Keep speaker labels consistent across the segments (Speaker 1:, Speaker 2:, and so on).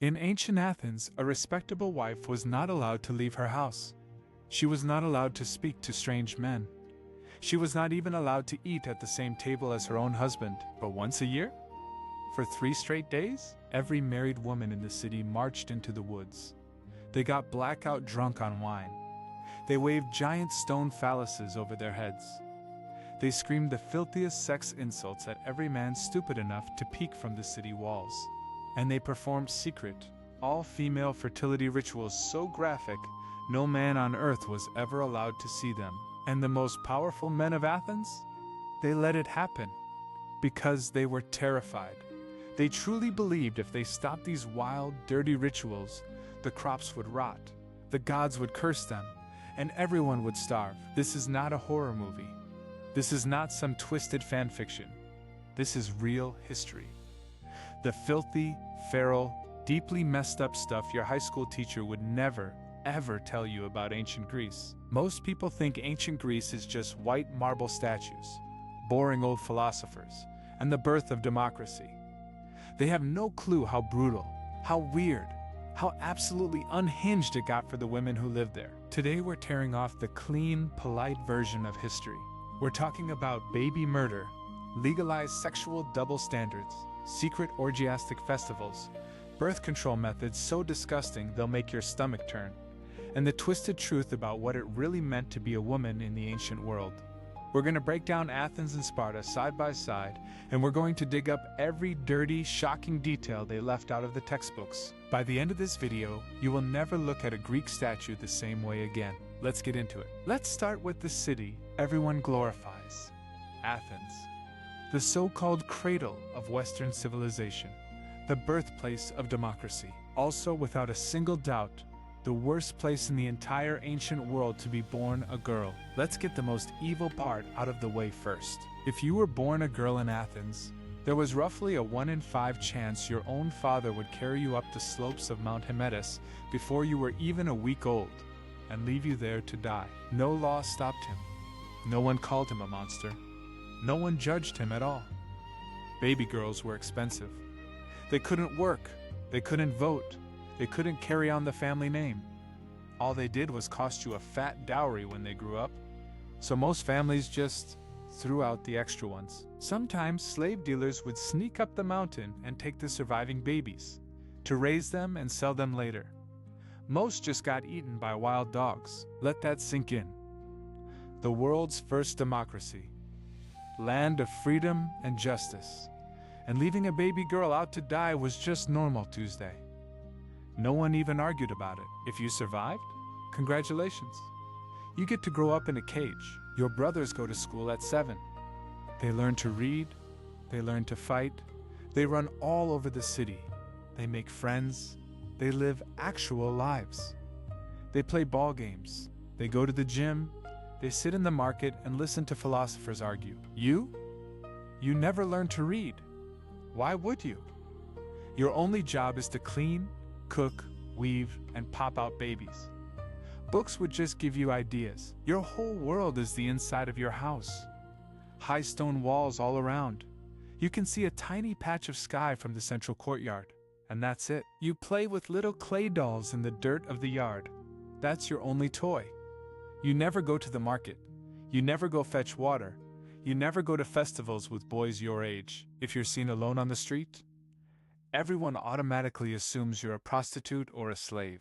Speaker 1: In ancient Athens, a respectable wife was not allowed to leave her house. She was not allowed to speak to strange men. She was not even allowed to eat at the same table as her own husband, but once a year? For 3 straight days, every married woman in the city marched into the woods. They got blackout drunk on wine. They waved giant stone phalluses over their heads. They screamed the filthiest sex insults at every man stupid enough to peek from the city walls. And they performed secret, all-female fertility rituals so graphic, no man on earth was ever allowed to see them. And the most powerful men of Athens? They let it happen. Because they were terrified. They truly believed if they stopped these wild, dirty rituals, the crops would rot, the gods would curse them, and everyone would starve. This is not a horror movie. This is not some twisted fanfiction. This is real history. The filthy, feral, deeply messed up stuff your high school teacher would never, ever tell you about ancient Greece. Most people think ancient Greece is just white marble statues, boring old philosophers, and the birth of democracy. They have no clue how brutal, how weird, how absolutely unhinged it got for the women who lived there. Today we're tearing off the clean, polite version of history. We're talking about baby murder, legalized sexual double standards, secret orgiastic festivals, birth control methods so disgusting they'll make your stomach turn, and the twisted truth about what it really meant to be a woman in the ancient world. We're going to break down Athens and Sparta side by side, and we're going to dig up every dirty, shocking detail they left out of the textbooks. By the end of this video, you will never look at a Greek statue the same way again. Let's get into it. Let's start with the city everyone glorifies, Athens. The so-called cradle of Western civilization, the birthplace of democracy. Also, without a single doubt, the worst place in the entire ancient world to be born a girl. Let's get the most evil part out of the way first. If you were born a girl in Athens, there was roughly a 1 in 5 chance your own father would carry you up the slopes of Mount Hymettus before you were even a week old, and leave you there to die. No law stopped him. No one called him a monster. No one judged him at all. Baby girls were expensive. They couldn't work. They couldn't vote. They couldn't carry on the family name. All they did was cost you a fat dowry when they grew up. So most families just threw out the extra ones. Sometimes slave dealers would sneak up the mountain and take the surviving babies, to raise them and sell them later. Most just got eaten by wild dogs. Let that sink in. The world's first democracy. Land of freedom and justice. And leaving a baby girl out to die was just normal Tuesday. No one even argued about it. If you survived, congratulations. You get to grow up in a cage. Your brothers go to school at 7. They learn to read. They learn to fight. They run all over the city. They make friends. They live actual lives. They play ball games. They go to the gym. They sit in the market and listen to philosophers argue. You never learn to read. Why would you? Your only job is to clean, cook, weave, and pop out babies. Books would just give you ideas. Your whole world is the inside of your house. High stone walls all around. You can see a tiny patch of sky from the central courtyard, and that's it. You play with little clay dolls in the dirt of the yard. That's your only toy. You never go to the market. You never go fetch water. You never go to festivals with boys your age. If you're seen alone on the street, everyone automatically assumes you're a prostitute or a slave.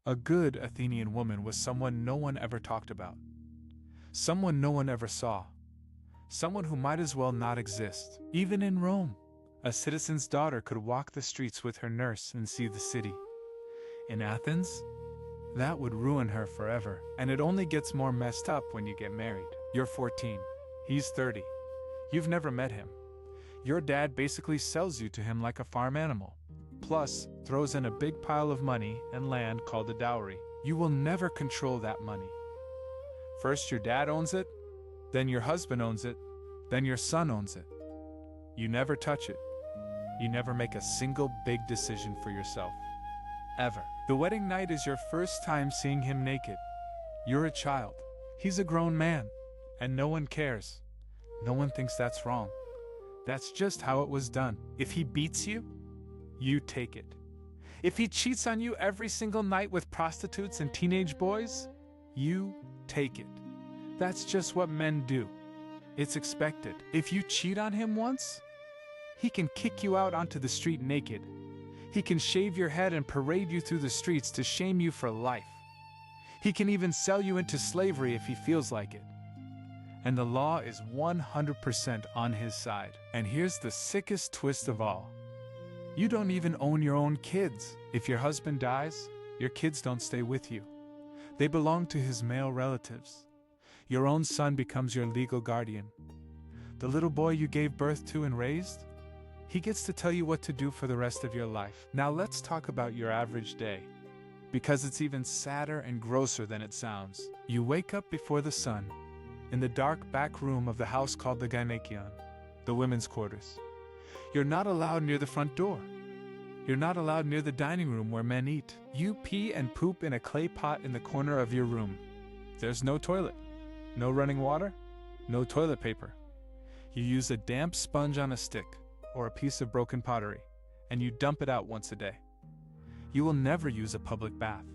Speaker 1: A good Athenian woman was someone no one ever talked about. Someone no one ever saw. Someone who might as well not exist. Even in Rome, a citizen's daughter could walk the streets with her nurse and see the city. In Athens, that would ruin her forever. And it only gets more messed up when you get married. You're 14. He's 30. You've never met him. Your dad basically sells you to him like a farm animal. Plus, throws in a big pile of money and land called a dowry. You will never control that money. First your dad owns it, then your husband owns it, then your son owns it. You never touch it. You never make a single big decision for yourself. Ever. The wedding night is your first time seeing him naked. You're a child. He's a grown man. And no one cares. No one thinks that's wrong. That's just how it was done. If he beats you, you take it. If he cheats on you every single night with prostitutes and teenage boys, you take it. That's just what men do. It's expected. If you cheat on him once, he can kick you out onto the street naked. He can shave your head and parade you through the streets to shame you for life. He can even sell you into slavery if he feels like it. And the law is 100% on his side. And here's the sickest twist of all. You don't even own your own kids. If your husband dies, your kids don't stay with you. They belong to his male relatives. Your own son becomes your legal guardian. The little boy you gave birth to and raised, he gets to tell you what to do for the rest of your life. Now let's talk about your average day, because it's even sadder and grosser than it sounds. You wake up before the sun, in the dark back room of the house called the gynaekion, the women's quarters. You're not allowed near the front door. You're not allowed near the dining room where men eat. You pee and poop in a clay pot in the corner of your room. There's no toilet, no running water, no toilet paper. You use a damp sponge on a stick or a piece of broken pottery, and you dump it out once a day. You will never use a public bath.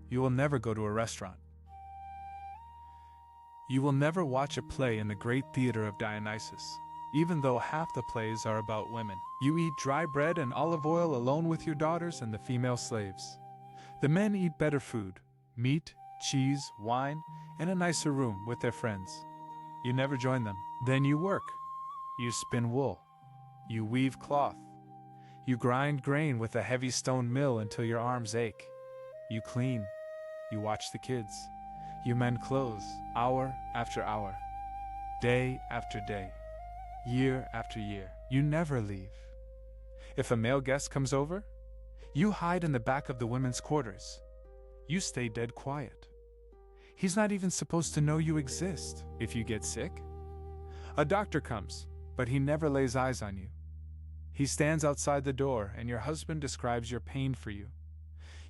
Speaker 1: You will never go to a restaurant. You will never watch a play in the great theater of Dionysus, even though half the plays are about women. You eat dry bread and olive oil alone with your daughters and the female slaves. The men eat better food, meat, cheese, wine, in a nicer room with their friends. You never join them. Then you work. You spin wool. You weave cloth. You grind grain with a heavy stone mill until your arms ache. You clean. You watch the kids. You mend clothes, hour after hour, day after day, year after year. You never leave. If a male guest comes over, you hide in the back of the women's quarters. You stay dead quiet. He's not even supposed to know you exist. If you get sick, a doctor comes, but he never lays eyes on you. He stands outside the door, and your husband describes your pain for you.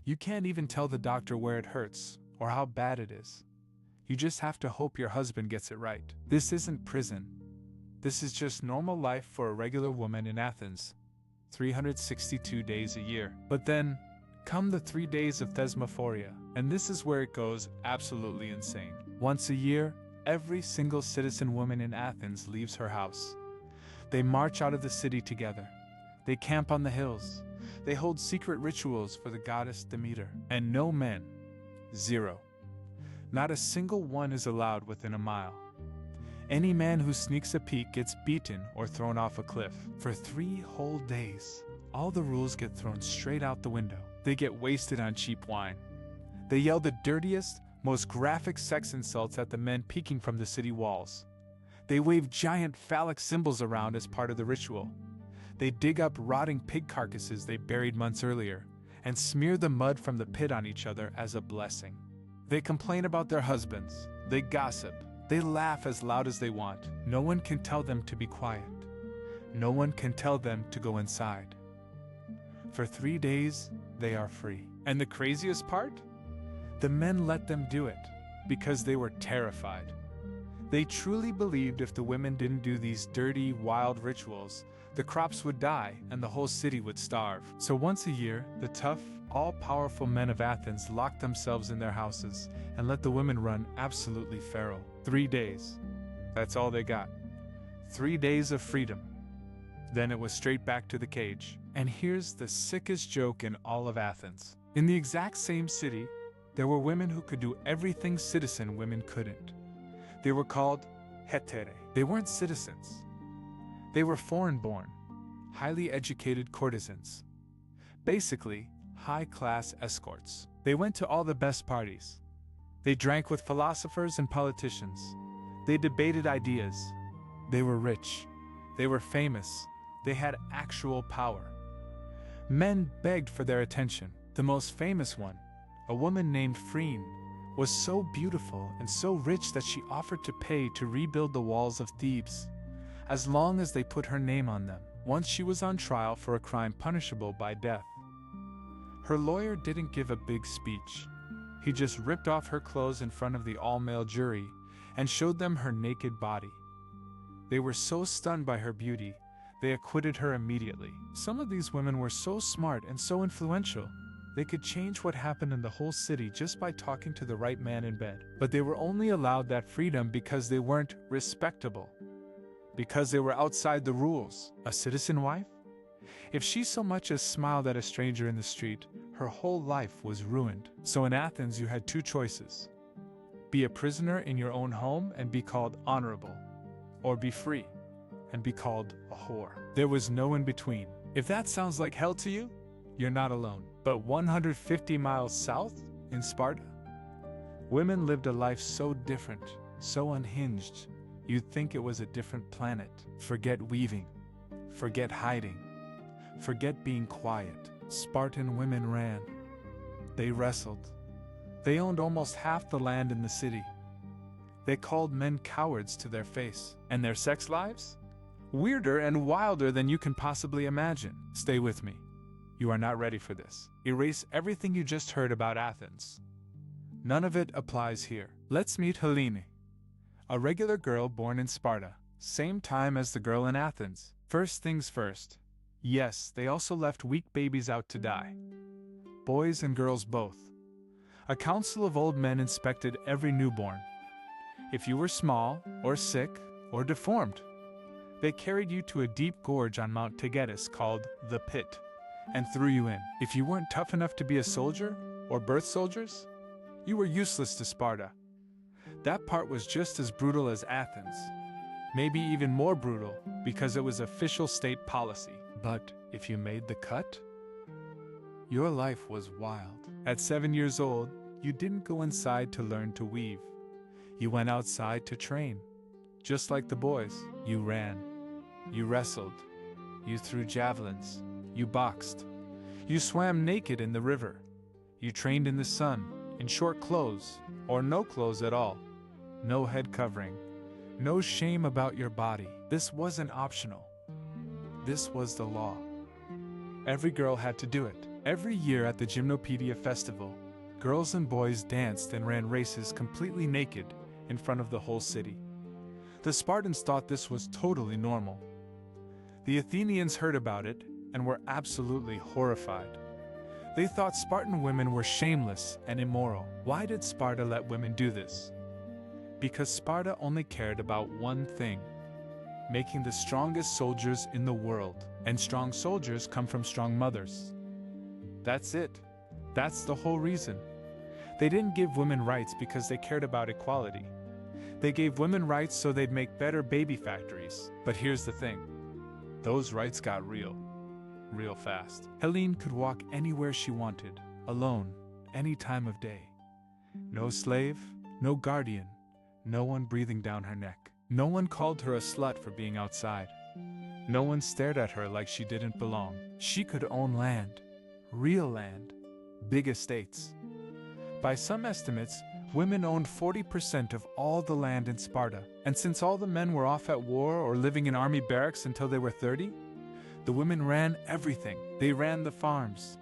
Speaker 1: You can't even tell the doctor where it hurts or how bad it is. You just have to hope your husband gets it right. This isn't prison. This is just normal life for a regular woman in Athens, 362 days a year. But then come the 3 days of Thesmophoria, and this is where it goes absolutely insane. Once a year, every single citizen woman in Athens leaves her house. They march out of the city together. They camp on the hills. They hold secret rituals for the goddess Demeter. And no men, zero. Not a single one is allowed within a mile. Any man who sneaks a peek gets beaten or thrown off a cliff. For 3 whole days, all the rules get thrown straight out the window. They get wasted on cheap wine. They yell the dirtiest, most graphic sex insults at the men peeking from the city walls. They wave giant phallic symbols around as part of the ritual. They dig up rotting pig carcasses they buried months earlier and smear the mud from the pit on each other as a blessing. They complain about their husbands. They gossip. They laugh as loud as they want. No one can tell them to be quiet. No one can tell them to go inside. For 3 days, they are free. And the craziest part? The men let them do it because they were terrified. They truly believed if the women didn't do these dirty, wild rituals, the crops would die and the whole city would starve. So once a year, the tough, all-powerful men of Athens locked themselves in their houses and let the women run absolutely feral. 3 days. That's all they got. 3 days of freedom. Then it was straight back to the cage. And here's the sickest joke in all of Athens. In the exact same city, there were women who could do everything citizen women couldn't. They were called Hetaerae. They weren't citizens. They were foreign-born, highly educated courtesans. Basically, high-class escorts. They went to all the best parties. They drank with philosophers and politicians. They debated ideas. They were rich. They were famous. They had actual power. Men begged for their attention. The most famous one, a woman named Phryne, was so beautiful and so rich that she offered to pay to rebuild the walls of Thebes, as long as they put her name on them. Once she was on trial for a crime punishable by death. Her lawyer didn't give a big speech. He just ripped off her clothes in front of the all-male jury and showed them her naked body. They were so stunned by her beauty They acquitted her immediately. Some of these women were so smart and so influential, they could change what happened in the whole city just by talking to the right man in bed. But they were only allowed that freedom because they weren't respectable, because they were outside the rules. A citizen wife? If she so much as smiled at a stranger in the street, her whole life was ruined. So in Athens you had two choices. Be a prisoner in your own home and be called honorable, or be free and be called a whore. There was no in between. If that sounds like hell to you, you're not alone. But 150 miles south, in Sparta, women lived a life so different, so unhinged, you'd think it was a different planet. Forget weaving, forget hiding, forget being quiet. Spartan women ran. They wrestled. They owned almost half the land in the city. They called men cowards to their face. And their sex lives? Weirder and wilder than you can possibly imagine. Stay with me. You are not ready for this. Erase everything you just heard about Athens. None of it applies here. Let's meet Hetaerae, a regular girl born in Sparta, same time as the girl in Athens. First things first. Yes, they also left weak babies out to die. Boys and girls both. A council of old men inspected every newborn. If you were small, or sick, or deformed, they carried you to a deep gorge on Mount Hymettus called the Pit, and threw you in. If you weren't tough enough to be a soldier, or birth soldiers, you were useless to Sparta. That part was just as brutal as Athens, maybe even more brutal, because it was official state policy. But if you made the cut, your life was wild. At 7 years old, you didn't go inside to learn to weave. You went outside to train. Just like the boys, you ran. You wrestled. You threw javelins. You boxed. You swam naked in the river. You trained in the sun, in short clothes, or no clothes at all. No head covering. No shame about your body. This wasn't optional. This was the law. Every girl had to do it. Every year at the Gymnopedia festival, girls and boys danced and ran races completely naked in front of the whole city. The Spartans thought this was totally normal. The Athenians heard about it and were absolutely horrified. They thought Spartan women were shameless and immoral. Why did Sparta let women do this? Because Sparta only cared about one thing: making the strongest soldiers in the world. And strong soldiers come from strong mothers. That's it. That's the whole reason. They didn't give women rights because they cared about equality. They gave women rights so they'd make better baby factories. But here's the thing. Those rights got real fast. Hetaerae could walk anywhere she wanted, alone, any time of day. No slave, no guardian, no one breathing down her neck. No one called her a slut for being outside. No one stared at her like she didn't belong. She could own land, real land, big estates. By some estimates, women owned 40% of all the land in Sparta. And since all the men were off at war or living in army barracks until they were 30, the women ran everything. They ran the farms.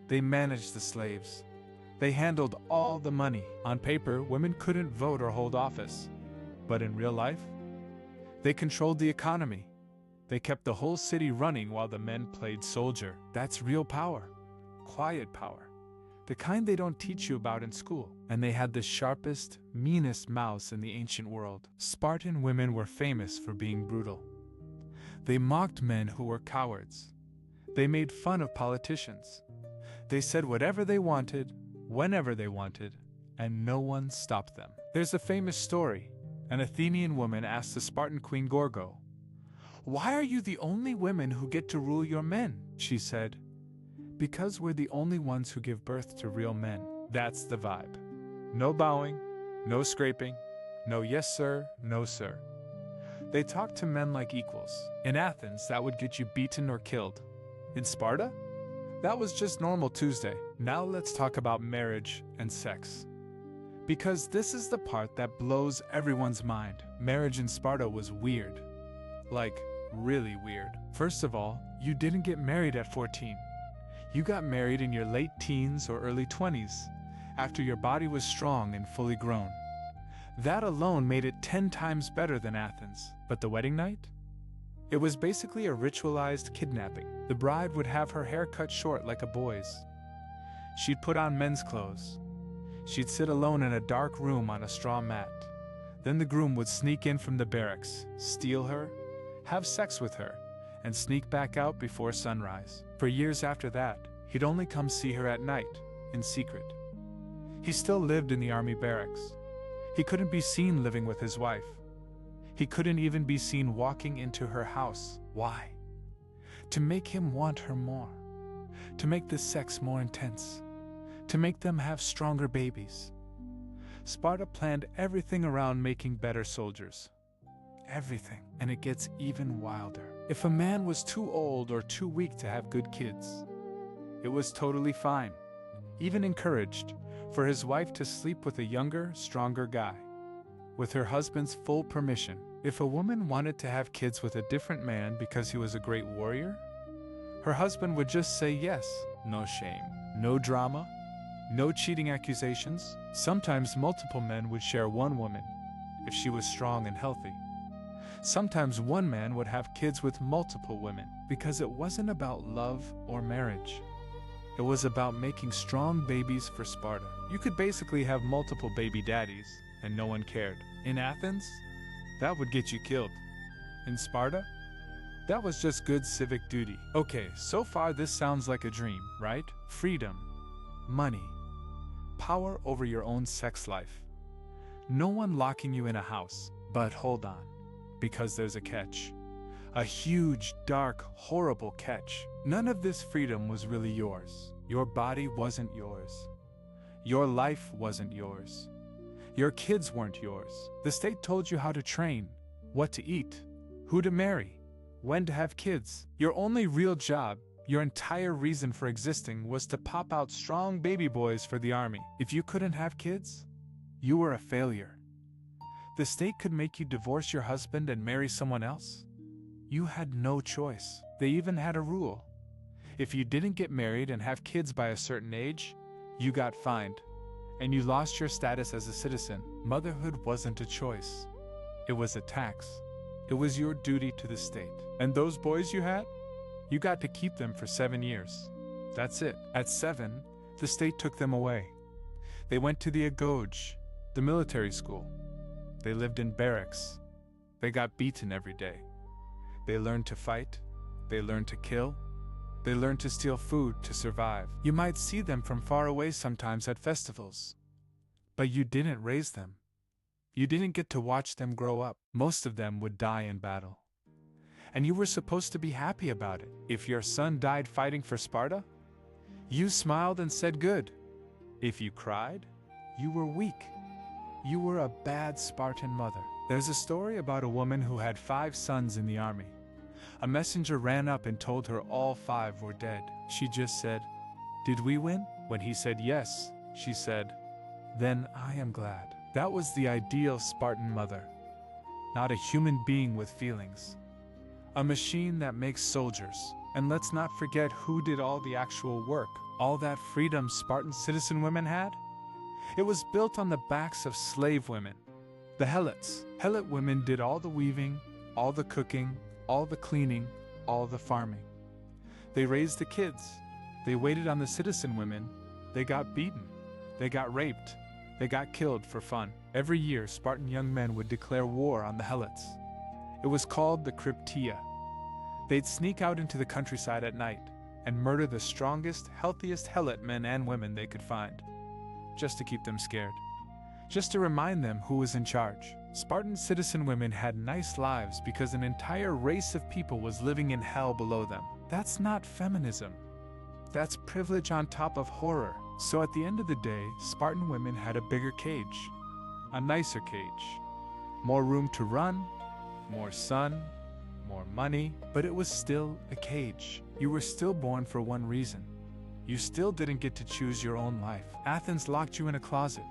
Speaker 1: They managed the slaves. They handled all the money. On paper, women couldn't vote or hold office. But in real life, they controlled the economy. They kept the whole city running while the men played soldier. That's real power. Quiet power. The kind they don't teach you about in school. And they had the sharpest, meanest mouths in the ancient world. Spartan women were famous for being brutal. They mocked men who were cowards. They made fun of politicians. They said whatever they wanted, whenever they wanted, and no one stopped them. There's a famous story. An Athenian woman asked the Spartan Queen Gorgo, "Why are you the only women who get to rule your men?" She said, "Because we're the only ones who give birth to real men." That's the vibe. No bowing, no scraping, no yes sir, no sir. They talked to men like equals. In Athens, that would get you beaten or killed. In Sparta, that was just normal Tuesday. Now let's talk about marriage and sex. Because this is the part that blows everyone's mind. Marriage in Sparta was weird. Like, really weird. First of all, you didn't get married at 14. You got married in your late teens or early 20s, after your body was strong and fully grown. That alone made it 10 times better than Athens. But the wedding night? It was basically a ritualized kidnapping. The bride would have her hair cut short like a boy's. She'd put on men's clothes. She'd sit alone in a dark room on a straw mat. Then the groom would sneak in from the barracks, steal her, have sex with her, and sneak back out before sunrise. For years after that, he'd only come see her at night, in secret. He still lived in the army barracks. He couldn't be seen living with his wife. He couldn't even be seen walking into her house. Why? To make him want her more. To make the sex more intense. To make them have stronger babies. Sparta planned everything around making better soldiers. Everything. And it gets even wilder. If a man was too old or too weak to have good kids, it was totally fine, even encouraged, for his wife to sleep with a younger, stronger guy, with her husband's full permission. If a woman wanted to have kids with a different man because he was a great warrior, her husband would just say yes. No shame, no drama, no cheating accusations. Sometimes multiple men would share one woman, if she was strong and healthy. Sometimes one man would have kids with multiple women, because it wasn't about love or marriage. It was about making strong babies for Sparta. You could basically have multiple baby daddies, and no one cared. In Athens, that would get you killed. In Sparta, that was just good civic duty. Okay, so far this sounds like a dream, right? Freedom, money, power over your own sex life. No one locking you in a house. But hold on, because there's a catch. A huge, dark, horrible catch. None of this freedom was really yours. Your body wasn't yours. Your life wasn't yours. Your kids weren't yours. The state told you how to train, what to eat, who to marry, when to have kids. Your only real job, your entire reason for existing, was to pop out strong baby boys for the army. If you couldn't have kids, you were a failure. The state could make you divorce your husband and marry someone else. You had no choice. They even had a rule. If you didn't get married and have kids by a certain age, you got fined, and you lost your status as a citizen. Motherhood wasn't a choice. It was a tax. It was your duty to the state. And those boys you had? You got to keep them for 7 years. That's it. At 7, the state took them away. They went to the Agoge, the military school. They lived in barracks. They got beaten every day. They learned to fight. They learned to kill. They learned to steal food to survive. You might see them from far away sometimes at festivals. But you didn't raise them. You didn't get to watch them grow up. Most of them would die in battle. And you were supposed to be happy about it. If your son died fighting for Sparta, you smiled and said good. If you cried, you were weak. You were a bad Spartan mother. There's a story about a woman who had 5 sons in the army. A messenger ran up and told her all 5 were dead. She just said, "Did we win?" When he said yes, she said, "Then I am glad." That was the ideal Spartan mother. Not a human being with feelings. A machine that makes soldiers. And let's not forget who did all the actual work. All that freedom Spartan citizen women had? It was built on the backs of slave women, the helots. Helot women did all the weaving, all the cooking, all the cleaning, all the farming. They raised the kids. They waited on the citizen women. They got beaten. They got raped. They got killed for fun. Every year, Spartan young men would declare war on the helots. It was called the Cryptia. They'd sneak out into the countryside at night and murder the strongest, healthiest helot men and women they could find, just to keep them scared, just to remind them who was in charge. Spartan citizen women had nice lives because an entire race of people was living in hell below them. That's not feminism. That's privilege on top of horror. So at the end of the day, Spartan women had a bigger cage, a nicer cage, more room to run, more sun, more money, but it was still a cage. You were still born for one reason. You still didn't get to choose your own life. Athens locked you in a closet.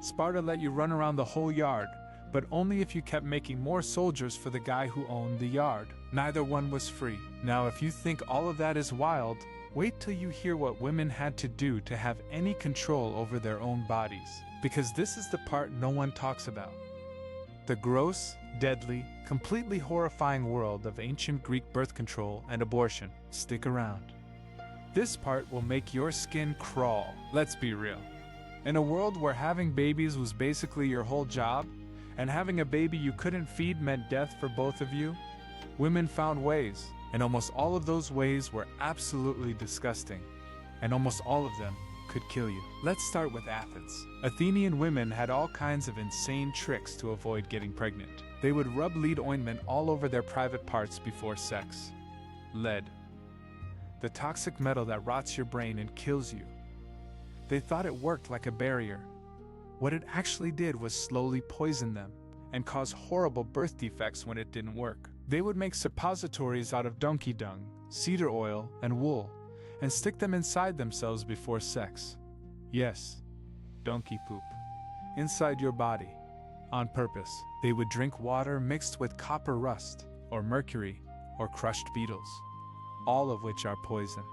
Speaker 1: Sparta let you run around the whole yard, but only if you kept making more soldiers for the guy who owned the yard. Neither one was free. Now, if you think all of that is wild, wait till you hear what women had to do to have any control over their own bodies. Because this is the part no one talks about. the gross, deadly, completely horrifying world of ancient Greek birth control and abortion. Stick around. This part will make your skin crawl, let's be real. In a world where having babies was basically your whole job, and having a baby you couldn't feed meant death for both of you, women found ways, and almost all of those ways were absolutely disgusting, and almost all of them could kill you. Let's start with Athens. Athenian women had all kinds of insane tricks to avoid getting pregnant. They would rub lead ointment all over their private parts before sex. Lead, the toxic metal that rots your brain and kills you. They thought it worked like a barrier. What it actually did was slowly poison them and cause horrible birth defects when it didn't work. They would make suppositories out of donkey dung, cedar oil, and wool, and stick them inside themselves before sex. Yes, donkey poop. Inside your body. On purpose. They would drink water mixed with copper rust, or mercury, or crushed beetles, all of which are poison.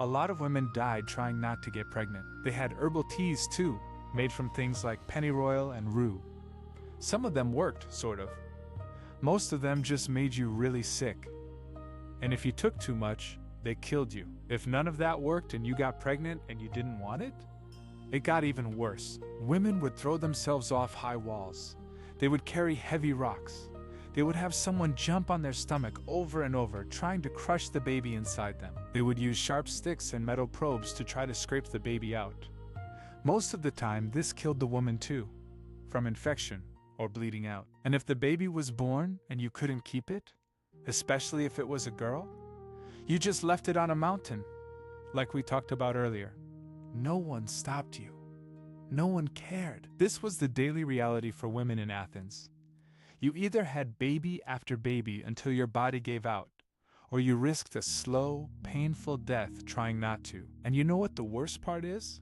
Speaker 1: A lot of women died trying not to get pregnant. They had herbal teas too, made from things like pennyroyal and rue. Some of them worked, sort of. Most of them just made you really sick. And if you took too much, they killed you. If none of that worked and you got pregnant and you didn't want it, it got even worse. Women would throw themselves off high walls. They would carry heavy rocks. They would have someone jump on their stomach over and over, trying to crush the baby inside them. They would use sharp sticks and metal probes to try to scrape the baby out. Most of the time, this killed the woman too, from infection or bleeding out. And if the baby was born and you couldn't keep it, especially if it was a girl, you just left it on a mountain, like we talked about earlier. No one stopped you. No one cared. This was the daily reality for women in Athens. You either had baby after baby until your body gave out, or you risked a slow, painful death trying not to. And you know what the worst part is?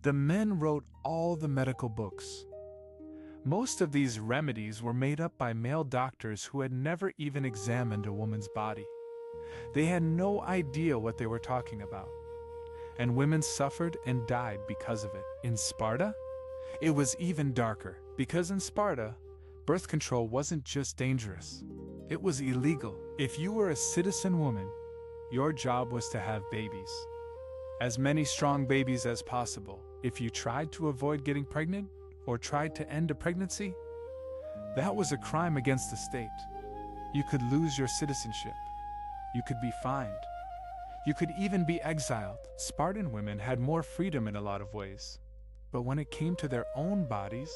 Speaker 1: The men wrote all the medical books. Most of these remedies were made up by male doctors who had never even examined a woman's body. They had no idea what they were talking about. And women suffered and died because of it. In Sparta, it was even darker, because in Sparta, birth control wasn't just dangerous, it was illegal. If you were a citizen woman, your job was to have babies. As many strong babies as possible. If you tried to avoid getting pregnant, or tried to end a pregnancy, that was a crime against the state. You could lose your citizenship. You could be fined. You could even be exiled. Spartan women had more freedom in a lot of ways. But when it came to their own bodies,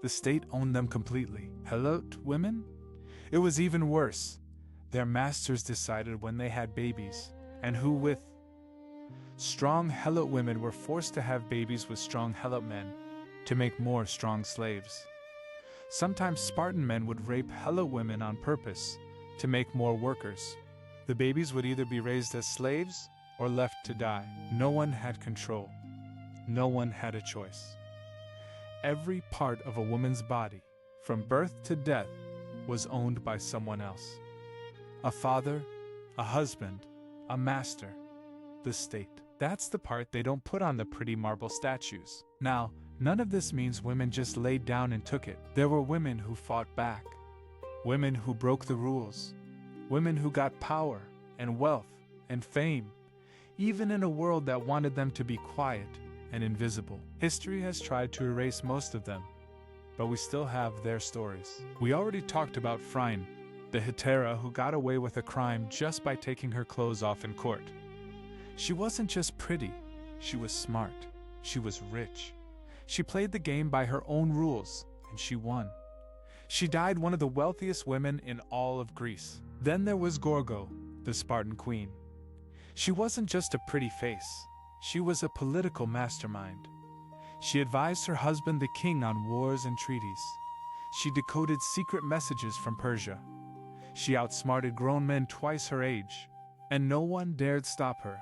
Speaker 1: the state owned them completely. Helot women? It was even worse. Their masters decided when they had babies, and who with. Strong helot women were forced to have babies with strong helot men to make more strong slaves. Sometimes Spartan men would rape helot women on purpose to make more workers. The babies would either be raised as slaves or left to die. No one had control. No one had a choice. Every part of a woman's body, from birth to death, was owned by someone else. A father, a husband, a master, the state. That's the part they don't put on the pretty marble statues. Now, none of this means women just laid down and took it. There were women who fought back. Women who broke the rules. Women who got power and wealth and fame, even in a world that wanted them to be quiet and invisible. History has tried to erase most of them, but we still have their stories. We already talked about Phryne, the Hetaerae who got away with a crime just by taking her clothes off in court. She wasn't just pretty, she was smart, she was rich. She played the game by her own rules, and she won. She died one of the wealthiest women in all of Greece. Then there was Gorgo, the Spartan queen. She wasn't just a pretty face, she was a political mastermind. She advised her husband the king on wars and treaties. She decoded secret messages from Persia. She outsmarted grown men twice her age, and no one dared stop her,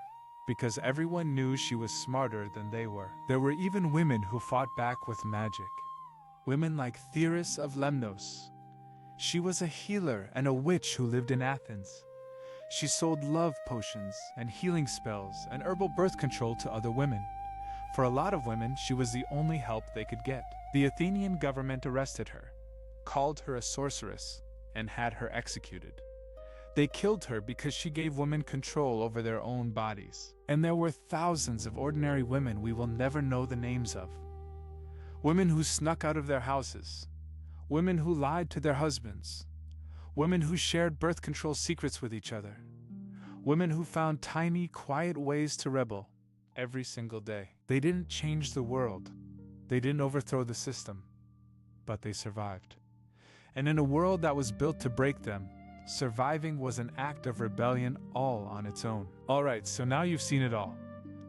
Speaker 1: because everyone knew she was smarter than they were. There were even women who fought back with magic. Women like Theoris of Lemnos. She was a healer and a witch who lived in Athens. She sold love potions and healing spells and herbal birth control to other women. For a lot of women, she was the only help they could get. The Athenian government arrested her. called her a sorceress, and had her executed. They killed her because she gave women control over their own bodies. And there were thousands of ordinary women we will never know the names of. Women who snuck out of their houses. Women who lied to their husbands. Women who shared birth control secrets with each other. Women who found tiny, quiet ways to rebel every single day. They didn't change the world. They didn't overthrow the system. But they survived. And in a world that was built to break them, surviving was an act of rebellion all on its own. Alright, so now you've seen it all.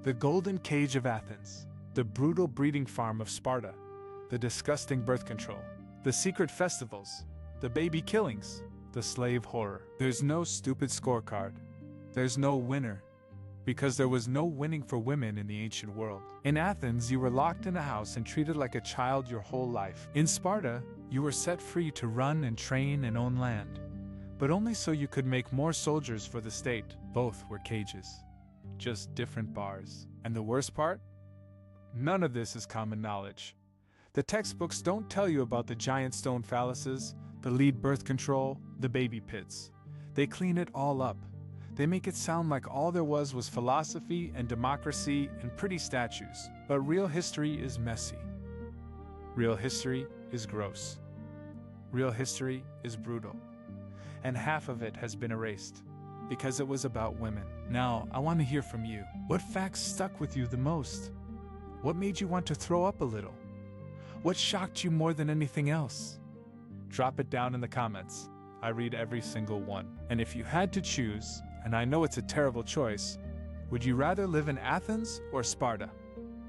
Speaker 1: The golden cage of Athens, the brutal breeding farm of Sparta, the disgusting birth control, the secret festivals, the baby killings, the slave horror. There's no stupid scorecard. There's no winner. Because there was no winning for women in the ancient world. In Athens, you were locked in a house and treated like a child your whole life. In Sparta, you were set free to run and train and own land. But only so you could make more soldiers for the state. Both were cages. Just different bars. And the worst part? None of this is common knowledge. The textbooks don't tell you about the giant stone phalluses, the lead birth control, the baby pits. They clean it all up. They make it sound like all there was philosophy and democracy and pretty statues. But real history is messy. Real history is gross. Real history is brutal. And half of it has been erased. Because it was about women. Now, I want to hear from you. What facts stuck with you the most? What made you want to throw up a little? What shocked you more than anything else? Drop it down in the comments. I read every single one. And if you had to choose, and I know it's a terrible choice, would you rather live in Athens or Sparta?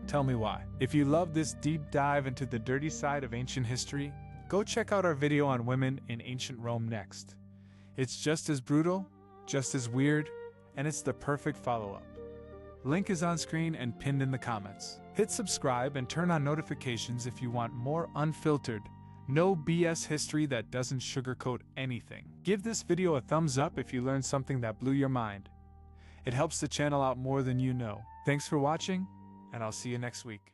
Speaker 1: Tell me why. If you love this deep dive into the dirty side of ancient history, go check out our video on women in ancient Rome next. It's just as brutal, just as weird, and it's the perfect follow-up. Link is on screen and pinned in the comments. Hit subscribe and turn on notifications if you want more unfiltered, no BS history that doesn't sugarcoat anything. Give this video a thumbs up if you learned something that blew your mind. It helps the channel out more than you know. Thanks for watching, and I'll see you next week.